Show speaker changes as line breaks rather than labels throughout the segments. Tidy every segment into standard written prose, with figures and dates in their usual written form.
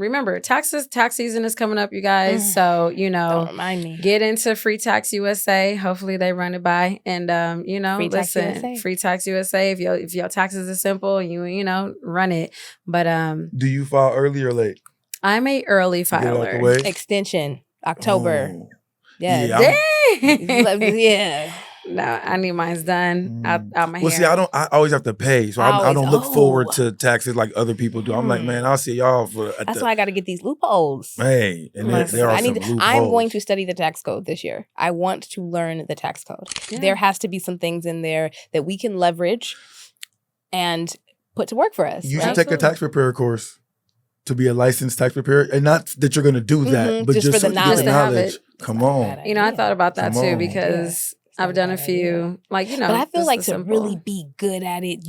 remember, tax season is coming up, you guys. So,
Don't remind me.
get into Free Tax USA. Hopefully they run it by. And,
Free Tax
listen,
USA.
Free Tax USA, if your taxes are simple, run it. But
Do you file early or late?
I'm a early
Get it out the
filer.
way?
Extension, October.
Oh.
Yes.
Yeah,
Yeah.
No, I need mine's done out my hair.
Well, see, I always have to pay, so I don't look forward to taxes like other people do. I'm like, man, I'll see y'all for.
That's why I got to get these loopholes.
Hey, and there are some loopholes.
I'm going to study the tax code this year. I want to learn the tax code.
Yeah.
There has to be some things in there that we can leverage and put to work for us.
You should take a tax preparer course to be a licensed tax preparer, and not that you're going to do that, but just
for the
knowledge. Come on.
I thought about that
Come
too
on.
because I've done a few,
but I feel like to really be good at it,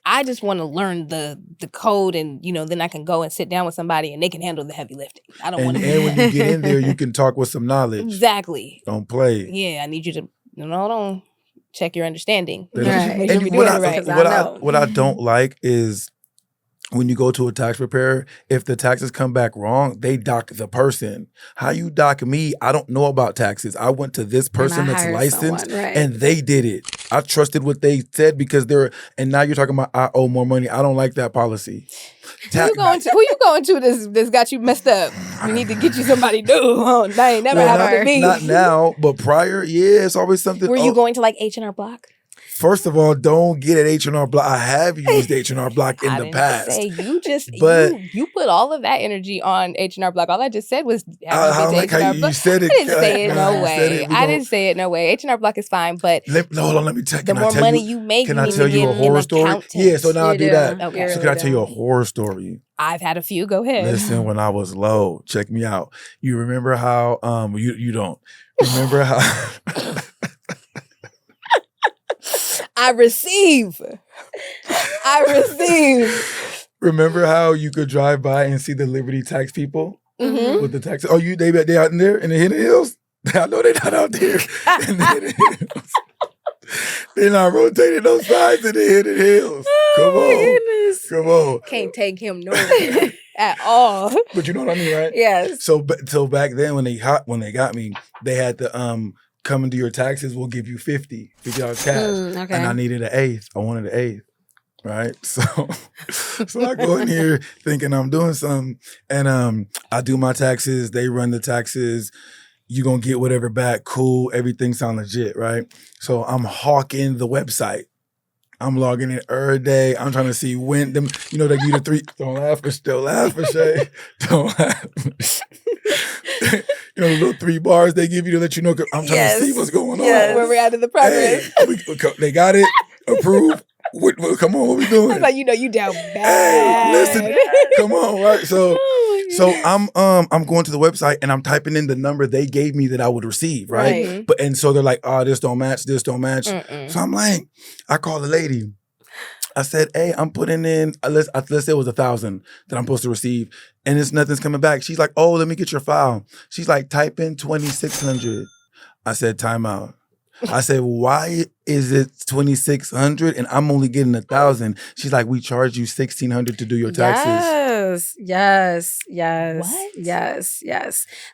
I just want to learn the code, and then I can go and sit down with somebody and they can handle the heavy lifting. I don't want to.
And when you get in there, you can talk with some knowledge.
Exactly.
Don't play.
Yeah, I need you to hold on, check your understanding.
Right.
Make sure
And
we doing it right.
what I don't like is when you go to a tax preparer, if the taxes come back wrong, they dock the person. How you dock me? I don't know about taxes. I went to this person that's licensed and they did it. I trusted what they said because and now you're talking about I owe more money. I don't like that policy.
Who you going to this got you messed up? We need to get you somebody new. Oh, that ain't never happened to me.
Not now, but prior, yeah, it's always something.
Were you going to like H&R Block?
First of all, don't get at H&R Block. I have used H&R Block in the past.
You put all of that energy on H&R Block. All I just said was
I like how you said it.
I didn't say it no way. I didn't say it no way. H&R Block is fine, but
hold on, let me tell you.
The more money you make,
can I tell you a horror story? Yeah, so now I'll do that.
Okay.
So can I tell you a horror story?
I've had a few. Go ahead.
Listen, when I was low, check me out. You remember how you don't remember how
I receive.
Remember how you could drive by and see the Liberty tax people with the tax? Oh, they out in there in the Hidden Hills? I know they're not out there in the Hidden Hills. They're not rotating those sides in the Hidden Hills. Come on.
Can't take him nowhere at all.
But you know what I mean, right?
Yes.
So back then when they got me, they had to come into your taxes. We'll give you $50 cash,
okay.
and I needed an eighth. I wanted an eighth, right? So I go in here thinking I'm doing something, and I do my taxes. They run the taxes. You gonna get whatever back. Cool. Everything sound legit, right? So I'm hawking the website. I'm logging in every day. I'm trying to see when them. They give you the three. Don't laugh for Shay. Don't laugh. The little 3 bars they give you to let you know. I'm trying to see what's going on.
Where we're at in the progress.
Hey, they got it approved. Come on, what we doing?
That's like you down bad.
Hey, listen, come on, right? So I'm going to the website and I'm typing in the number they gave me that I would receive, right? But so they're like, oh, this don't match. So I'm like, I call the lady. I said, hey, I'm putting in, let's say it was 1,000 that I'm supposed to receive, and nothing's coming back. She's like, oh, let me get your file. She's like, type in 2,600. I said, time out. I said, why is it 2,600 and I'm only getting 1,000? She's like, we charge you 1,600 to do your taxes.
Yes.
What?
Yes.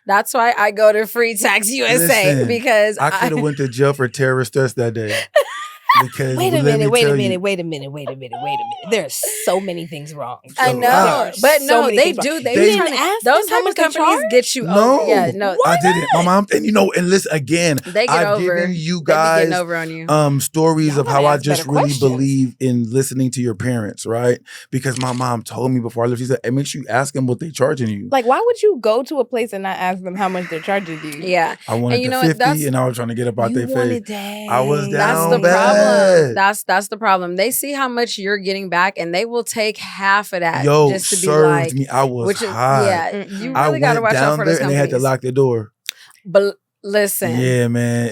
That's why I go to Free Tax USA.
Listen,
because
I could have went to jail for terrorist threats that day. Because
wait a minute. There's so many things wrong.
I know, but no, they do. They didn't ask. Those type of companies get you.
No,
no,
I didn't. My mom, and listen again. I've given you guys
over on you.
Stories of how I just really believe in listening to your parents, right? Because my mom told me before I left, she said, "Hey, make sure you ask them what they're charging you."
Like, why would you go to a place and not ask them how much they're charging you?
Yeah,
I wanted the 50, and I was trying to get up out their face. I was down
That's the
bad.
problem. That's the problem. They see how much you're getting back, and they will take half of that just to be like.
Me. I was high.
Yeah, you really got to watch out for those companies.
And they had to lock the door.
But listen.
Yeah, man.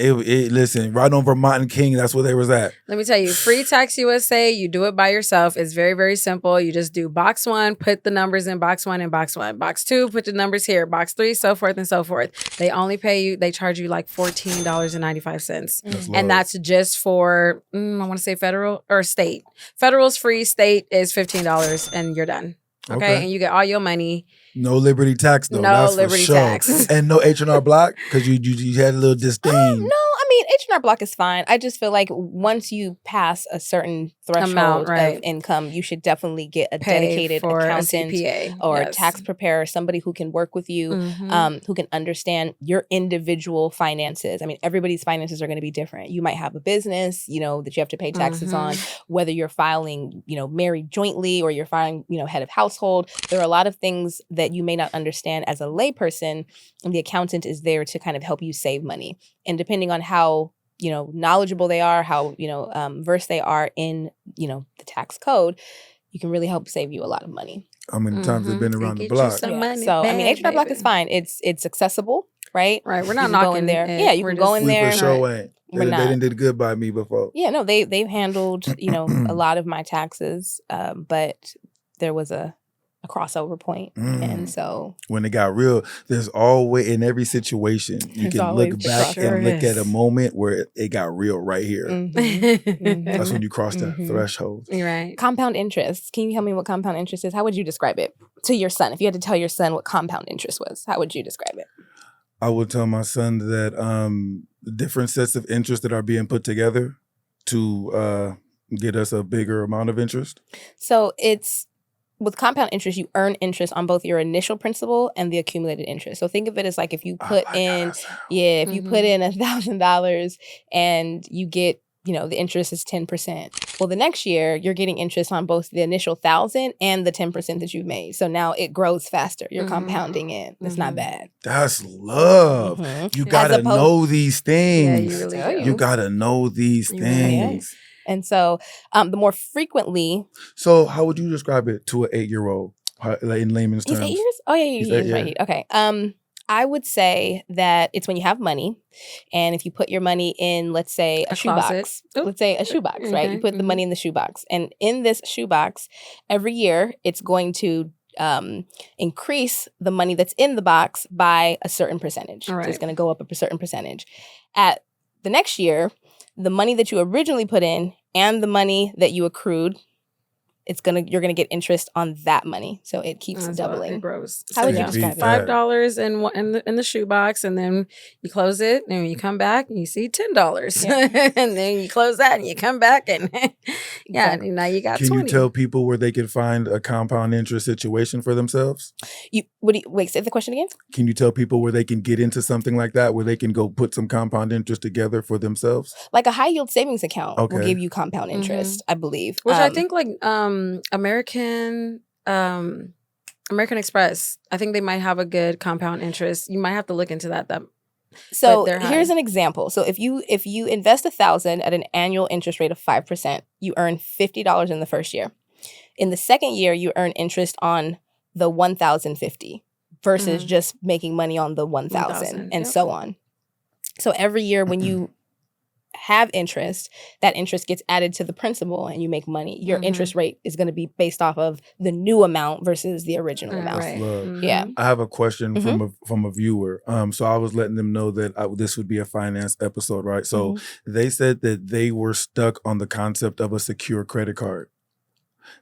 Listen, right on Vermont and King, that's where they was at.
Let me tell you, Free Tax USA, you do it by yourself. It's very, very simple. You just do box 1, put the numbers in box 1 and box 1. Box 2, put the numbers here. Box 3, so forth and so forth. They only pay you, they charge you like $14.95. And that's just for, I want to say federal or state. Federal's free, state is $15 and you're done. Okay. And you get all your money.
No Liberty Tax though.
No
That's
Liberty
for sure.
Tax.
And no H&R Block because you had a little disdain.
No, I mean H&R Block is fine. I just feel like once you pass a certain threshold of income, you should definitely get a dedicated accountant or a tax preparer, somebody who can work with you, who can understand your individual finances. I mean, everybody's finances are going to be different. You might have a business, you know, that you have to pay taxes on, whether you're filing, you know, married jointly or you're filing, you know, head of household. There are a lot of things that you may not understand as a layperson, and the accountant is there to kind of help you save money. And depending on how, you know, knowledgeable they are, how, you know, versed they are in, you know, the tax code, you can really help save you a lot of money.
How many times they've been around the block?
Money so, I mean, H&R Block is fine. It's accessible, right?
Right. We're not knocking
there. Yeah, you can go in there.
We for sure ain't. They didn't did good by me before.
Yeah, no, they've handled, you know, a lot of my taxes, but there was a crossover point. And so
when it got real, there's always, in every situation, you can look back and look at a moment where it got real right here. That's when you cross that threshold.
Right.
Compound interest. Can you tell me what compound interest is? How would you describe it to your son? If you had to tell your son what compound interest was, how would you describe it?
I would tell my son that different sets of interest that are being put together to get us a bigger amount of interest. So it's, with compound interest, you earn interest on both your initial principal and the accumulated interest. So think of it as like if you put in, if you put in $1,000 and you get, you know, the interest is 10%. Well, the next year you're getting interest on both the initial 1,000 and the 10% that you've made. So now it grows faster. You're compounding in. It's not bad. That's love. You gotta know these things.
Yeah, you really do.
You gotta know these things.
And so the more frequently.
So how would you describe it to an 8-year-old in layman's terms?
He's 8 years? Oh, yeah, he's right. Okay. I would say that it's when you have money, and if you put your money in, let's say, a shoebox. Let's say a shoebox, right? You put the money in the shoebox. And in this shoebox, every year, it's going to increase the money that's in the box by a certain percentage. Right. So it's going to go up a certain percentage. At the next year, the money that you originally put in and the money that you accrued, you're gonna get interest on that money. So it keeps doubling.
It grows.
How would you describe it?
$5 in the shoebox, and then you close it, and you come back and you see $10. And then you close that and you come back and and now you got 20.
Can you tell people where they can find a compound interest situation for themselves?
Wait, say the question again?
Can you tell people where they can get into something like that, where they can go put some compound interest together for themselves?
Like a high yield savings account will give you compound interest, I believe.
Which I think like American Express, I think they might have a good compound interest. You might have to look into that.
So here's an example. So if you invest $1,000 at an annual interest rate of 5%, you earn $50 in the first year. In the second year, you earn interest on the $1,050 versus just making money on the $1,000 and so on. So every year when you have interest, that interest gets added to the principal and you make money. Your interest rate is going to be based off of the new amount versus the original amount.
Right.
Yeah.
I have a question from a viewer. So I was letting them know that this would be a finance episode, right? So they said that they were stuck on the concept of a secure credit card.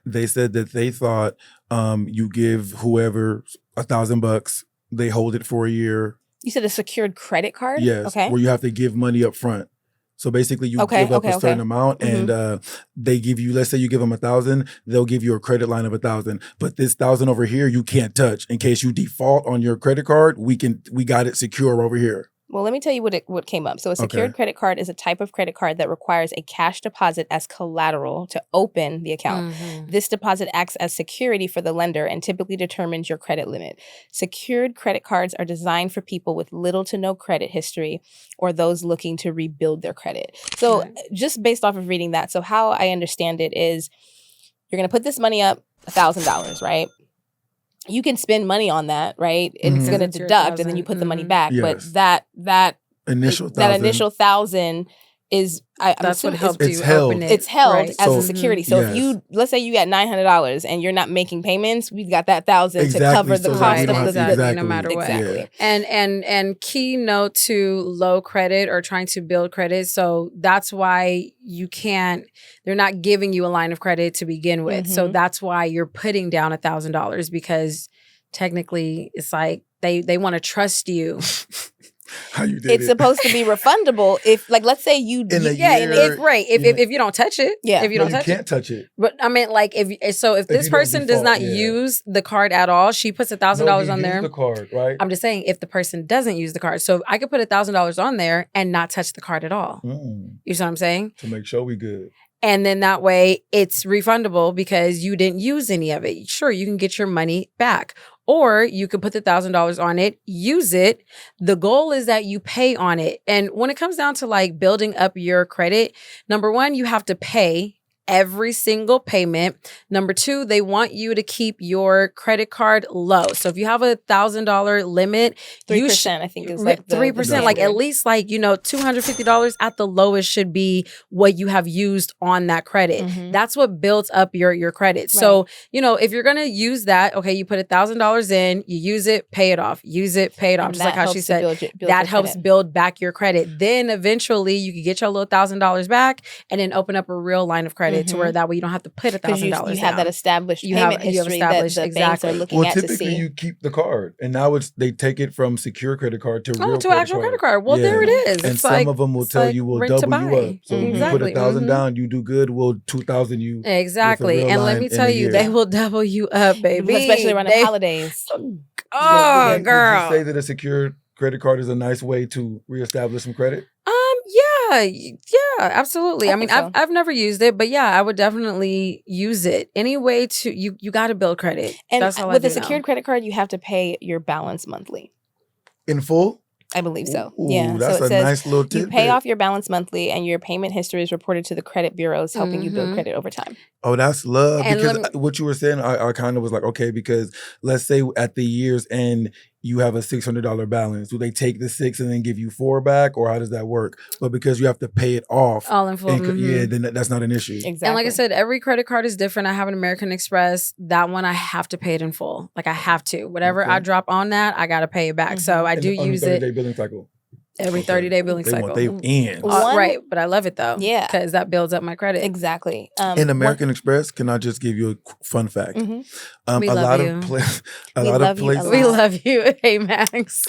They said that they thought you give whoever $1,000, they hold it for a year.
You said a secured credit card?
Yes.
Okay.
Where you have to give money up front. So basically you give up a certain amount and they give you, let's say you give them 1,000, they'll give you a credit line of 1,000. But this 1,000 over here, you can't touch. In case you default on your credit card, we got it secure over here.
Well, let me tell you what came up. So a secured credit card is a type of credit card that requires a cash deposit as collateral to open the account. This deposit acts as security for the lender and typically determines your credit limit. Secured credit cards are designed for people with little to no credit history or those looking to rebuild their credit. So just based off of reading that, so how I understand it is you're going to put this money up, $1,000, right? You can spend money on that, right? It's going to deduct, and then you put the money back.
Yes.
But that initial 1,000 is
that's what helped you
held.
open it.
It's held as a security. So if you, let's say you got $900 and you're not making payments, we've got that 1,000 to cover the cost of the
no matter what.
Exactly.
And keynote to low credit or trying to build credit. So that's why they're not giving you a line of credit to begin with. So that's why you're putting down $1,000 because technically it's like they want to trust you.
How you did
it's supposed to be refundable if, like, let's say you
in a year,
if you don't touch it, if you
can't touch it.
But I mean, like, if this person does not use the card at all, she puts $1,000 on there.
The card, right?
I'm just saying, if the person doesn't use the card, so I could put $1,000 on there and not touch the card at all. You see what I'm saying?
To make sure we good.
And then that way it's refundable because you didn't use any of it. Sure, you can get your money back. Or you could put the $1,000 on it, use it. The goal is that you pay on it. And when it comes down to like building up your credit, number one, you have to pay every single payment. Number two, they want you to keep your credit card low. So if you have $1,000 limit,
3% I think is like
3%, like at least like, $250 at the lowest should be what you have used on that credit. That's what builds up your credit. Right. So, if you're going to use that, okay, you put $1,000 in, you use it, pay it off, use it, pay it off. Just like how she said, that helps build back your credit. Then eventually you can get your little $1,000 back and then open up a real line of credit to where that way you don't have to put $1,000 down.
You have that established payment history that the banks are looking at to see.
Well, typically you keep the card, and now they take it from secure credit card to real
actual credit card. Well, there it is.
And some of them will tell you we'll double you up. So you put $1,000 down, you do good, we'll $2,000 you.
Exactly, and let me tell you, they will double you up, baby.
Especially around the holidays.
Oh, girl!
Would you say that a secure credit card is a nice way to reestablish some credit?
Yeah, absolutely. I mean, so. I've never used it, but yeah, I would definitely use it. Any way to you got to build credit.
And that's all with a secured credit card, you have to pay your balance monthly.
In full?
I believe so.
Ooh, yeah. That's so it says nice little tidbit.
You pay off your balance monthly and your payment history is reported to the credit bureaus, helping you build credit over time.
Oh, that's love. And because what you were saying, I kind of was like, okay, because let's say at the year's end, you have a $600 balance. Do they take the $600 and then give you $400 back, or how does that work? But because you have to pay it off,
all in full,
yeah, then that's not an issue.
Exactly.
And like I said, every credit card is different. I have an American Express. That one I have to pay it in full. Like I have to. Whatever I drop on that, I got to pay it back. So I do use it.
30-day billing cycle.
Every 30-day billing cycle.
They in.
Right, but I love it though.
Yeah.
Because that builds up my credit.
Exactly.
In American Express, can I just give you a fun fact?
We love you.
A lot of places.
We love you. Hey, Max.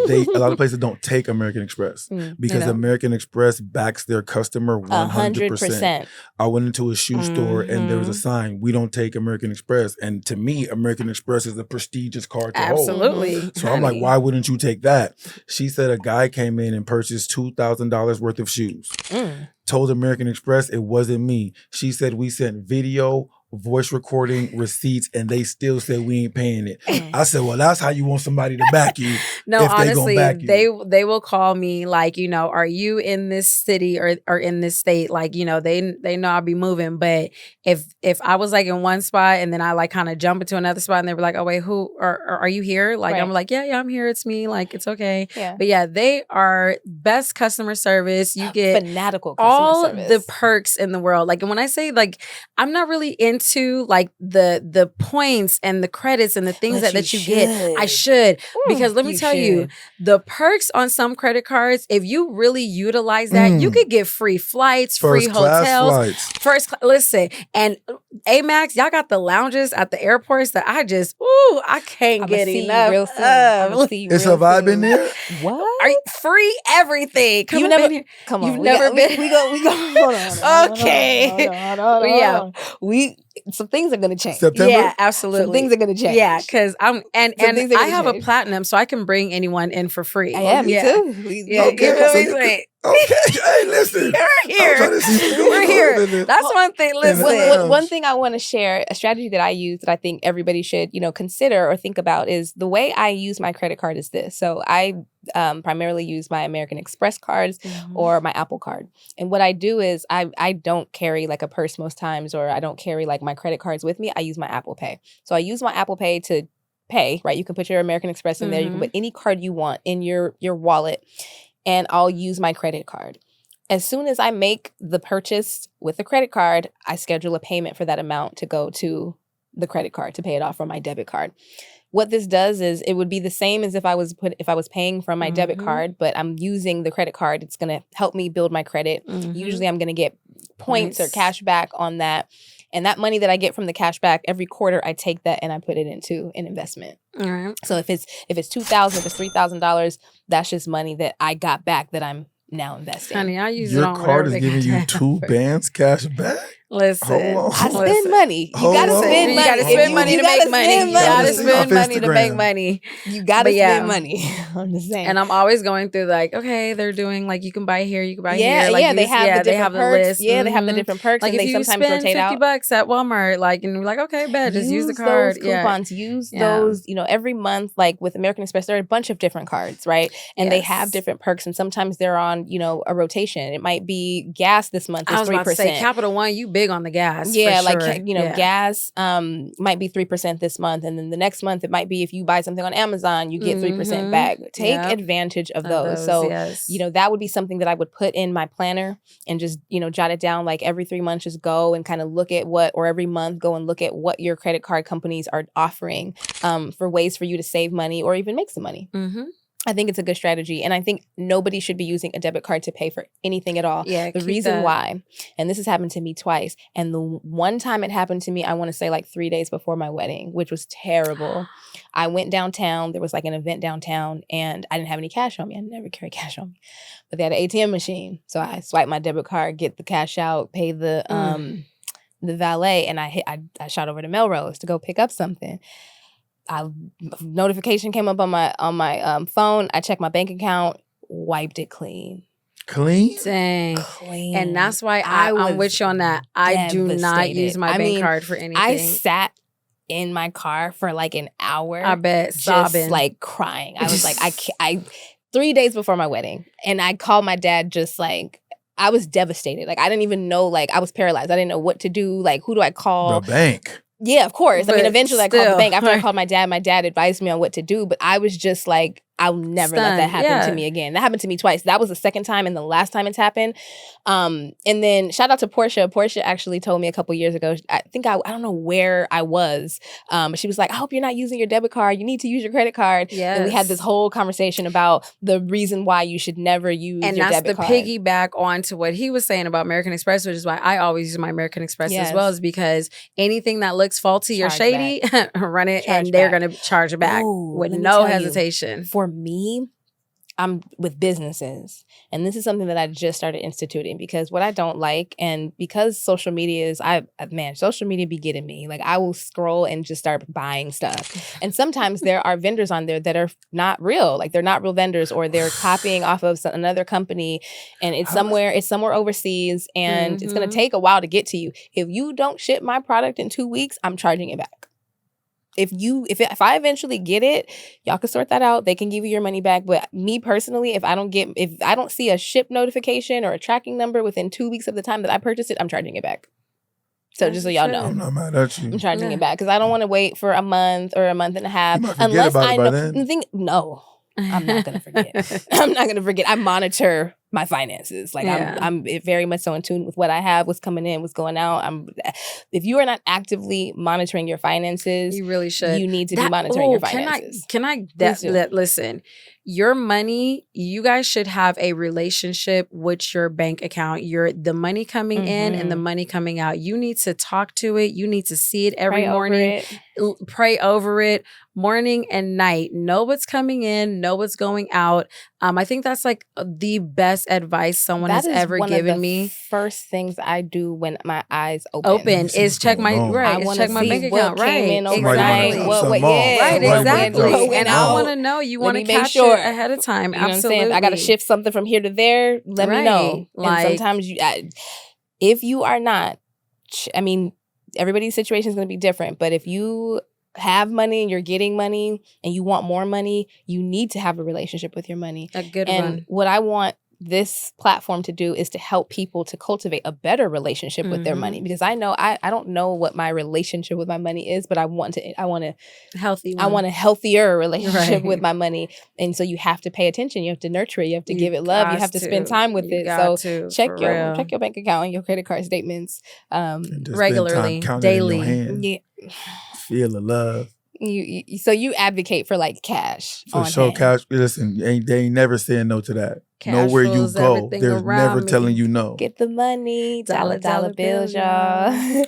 A lot of places don't take American Express because American Express backs their customer 100%. I went into a shoe store and there was a sign, we don't take American Express. And to me, American Express is a prestigious card to hold.
Absolutely.
So I'm like, why wouldn't you take that? She said a guy came in and purchased $2,000 worth of shoes. Told American Express it wasn't me. She said we sent video, voice recording, receipts, and they still said we ain't paying it. I said, well, that's how you want somebody to back you.
No,
if
honestly,
they
will call me like, are you in this city or in this state? Like, they know I'll be moving. But if I was like in one spot and then I like kind of jump into another spot and they were like, oh wait, who are you here? Like, I'm like, yeah, I'm here. It's me. Like, it's okay. Yeah. But yeah, they are best customer service. You get
fanatical customer
all
service.
The perks in the world. Like, and when I say like, I'm not really into like the points and the credits and the things that you get. I should. Because let me tell you, the perks on some credit cards, if you really utilize that, you could get free flights, free hotels. Listen, and Amex, y'all got the lounges at the airports that I can't get enough
of. It's a vibe in there?
What?
Are you free everything? Come on. You've never been.
We go. Hold on.
Okay.
Yeah. Some things are going to change.
September?
Yeah, absolutely. Some things are going to change.
Yeah, because I have a platinum, so I can bring anyone in for free.
Me too.
Okay. Hey, listen.
We're here. That's one thing. Listen.
One thing I want to share, a strategy that I use that I think everybody should, consider or think about is the way I use my credit card is this. So I primarily use my American Express cards or my Apple card. And what I do is I don't carry like a purse most times, or I don't carry like my credit cards with me. I use my Apple Pay. So I use my Apple Pay to pay, right? You can put your American Express in there. You can put any card you want in your wallet, and I'll use my credit card. As soon as I make the purchase with the credit card, I schedule a payment for that amount to go to the credit card to pay it off from my debit card. What this does is it would be the same as if I was paying from my debit card, but I'm using the credit card. It's going to help me build my credit. Usually I'm going to get points or cash back on that. And that money that I get from the cash back every quarter, I take that and I put it into an investment.
All right.
So if it's $2,000, if it's $3,000, that's just money that I got back that I'm now investing.
Honey, I use
your
it on
card is
they
giving you 2 bands cash back.
Listen,
I spend money. You gotta spend money.
You gotta spend money to make money. You gotta spend money to make money.
You gotta spend money. I'm just saying.
And I'm always going through like, okay, they're doing like you can buy here, you can buy here. Like
they have the different perks.
List.
Yeah, they have the different perks,
like
and
if
they
you
sometimes
spend
rotate out.
$50 at Walmart, like and you're like, okay, bet, just use the card.
Those coupons. Use those. You know, every month, like with American Express, there are a bunch of different cards, right? And they have different perks, and sometimes they're on, you know, a rotation. It might be gas this month is 3%.
I was about to say Capital One, you big on the gas.
Yeah,
for sure.
like, you know, gas might be 3% this month. And then the next month, it might be if you buy something on Amazon, you get 3% back. Take advantage of those. So, you know, that would be something that I would put in my planner and just, you know, jot it down like every 3 months, just go and kind of look at or every month go and look at what your credit card companies are offering for ways for you to save money or even make some money. Mm-hmm. I think it's a good strategy. And I think nobody should be using a debit card to pay for anything at all.
Yeah,
the reason why, and this has happened to me twice, and the one time it happened to me, I want to say like 3 days before my wedding, which was terrible. I went downtown. There was like an event downtown, and I didn't have any cash on me. I never carry cash on me. But they had an ATM machine. So I swiped my debit card, get the cash out, pay the valet, and I shot over to Melrose to go pick up something. Notification came up on my phone. I checked my bank account, wiped it clean.
Clean?
Dang.
Clean.
And that's why I'm with you on that. I do not use my bank card for anything.
I sat in my car for like an hour.
I bet. Sobbing.
Just like crying. I was like, I 3 days before my wedding. And I called my dad just like, I was devastated. Like I didn't even know, like I was paralyzed. I didn't know what to do. Like who do I call?
The bank.
Yeah, of course.
But
I mean, eventually
still,
I called the bank. After I called my dad advised me on what to do. But I was just like, I'll never let that happen to me again. That happened to me twice. That was the second time and the last time it's happened. And then shout out to Portia. Portia actually told me a couple years ago, I think I don't know where I was. She was like, I hope you're not using your debit card. You need to use your credit card.
Yes.
And we had this whole conversation about the reason why you should never use your debit card.
And that's the piggyback on to what he was saying about American Express, which is why I always use my American Express as well, is because anything that looks faulty or shady, run it and they're going to charge it back with no hesitation.
For me, I'm with businesses. And this is something that I just started instituting because what I don't like, and because social media is, social media be getting me. Like I will scroll and just start buying stuff. And sometimes there are vendors on there that are not real. Like they're not real vendors, or they're copying off of another company, and it's somewhere overseas, and it's going to take a while to get to you. If you don't ship my product in 2 weeks, I'm charging it back. If I eventually get it, y'all can sort that out. They can give you your money back. But me personally, if I don't see a ship notification or a tracking number within 2 weeks of the time that I purchased it, I'm charging it back. So just so y'all know,
I'm not mad at you.
I'm charging it back because I don't want to wait for a month or a month and a half.
You might forget about it by then.
No, I'm not gonna forget. I'm not gonna forget. I monitor my finances. Like I'm very much so in tune with what I have, what's coming in, what's going out. If you are not actively monitoring your finances,
you really should.
You need to be monitoring your finances.
Listen, your money, you guys should have a relationship with your bank account. The money coming in and the money coming out. You need to talk to it. You need to see it every morning. Pray over it morning and night. Know what's coming in, know what's going out. I think that's like the best advice someone has ever given me.
First things I do when my eyes open
is check my bank account.
Came in overnight.
Exactly. And I want to know. You want to catch it ahead of time.
You know Absolutely. What I'm saying? I got to shift something from here to there. Let me know. Like, and sometimes if you are not, I mean, everybody's situation is going to be different. But if you have money and you're getting money and you want more money, you need to have a relationship with your money.
A good one.
And what I want this platform to do is to help people to cultivate a better relationship with their money, because I know I don't know what my relationship with my money is, but I want a healthier relationship with my money. And so you have to pay attention, you have to nurture it, you have to give it love, you have to spend time with it. So check your bank account and your credit card statements
regularly, daily.
Yeah. Feel the love.
So you advocate for like cash
for sure. Cash. Listen, they ain't never saying no to that. Cash know where you go. They're never telling you no.
Get the money, dollar bills, y'all.